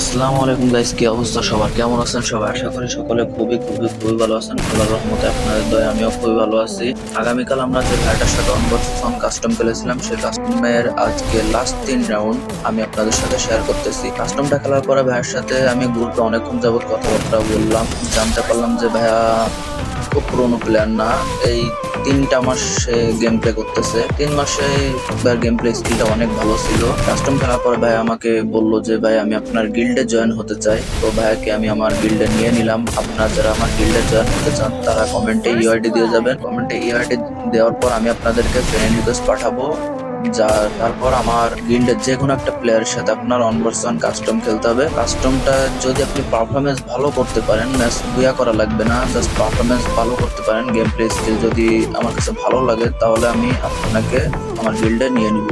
আসসালামু আলাইকুম গাইস, কি অবস্থা সবার? কেমন আছেন সবাই? আশা করি সকলে খুবই খুবই খুবই ভালো আছেন। আল্লাহর রহমতে আপনাদের দয়ায় আমিও খুবই ভালো আছি। আগামীকাল আমরা যে ভাইটার সাথে অনবক্সিং কাস্টম খেলেছিলাম, সেই কাস্টমের আজকে লাস্ট 3 রাউন্ড আমি আপনাদের সাথে শেয়ার করতেছি। কাস্টমটা খেলার পরে ভাইয়ের সাথে আমি গ্রুপে অনেকক্ষণ যাবত কথাবার্তা বললাম। জানতে পারলাম যে ভাইয়া খুব পুরোনো প্লেয়ার না, এই 3টা মাস সে গেম প্লে করতেছে। 3 মাসে ভাইয়ের গেম প্লে স্কিলটা অনেক ভালো ছিল। কাস্টম খেলার পর ভাই আমাকে বললো যে ভাই আমি আপনার গিল্ডে জয়েন হতে চাই। তো ভাইয়াকে আমি আমার গিল্ডে নিয়ে নিলাম। আপনারা যারা আমার গিল্ডে জয়েন হতে চান তারা কমেন্টে ইউআইডি দিয়ে যাবেন। কমেন্টে ইউআইডি দেওয়ার পর আমি আপনাদেরকে ফ্রেন্ড রিকোয়েস্ট পাঠাবো। তারপর আমার গিল্ডের যে কোনো একটা প্লেয়ারের সাথে আপনার অনভার্সন কাস্টম খেলতে হবে। কাস্টমটা যদি আপনি পারফরমেন্স ভালো করতে পারেন, ম্যাচ বুয়া করা লাগবে না, জাস্ট পারফরমেন্স ভালো করতে পারেন, গেম প্লে স্কিল যদি আমার কাছে ভালো লাগে, তাহলে আমি আপনাকে আমার গিল্ডে নিয়ে নিব।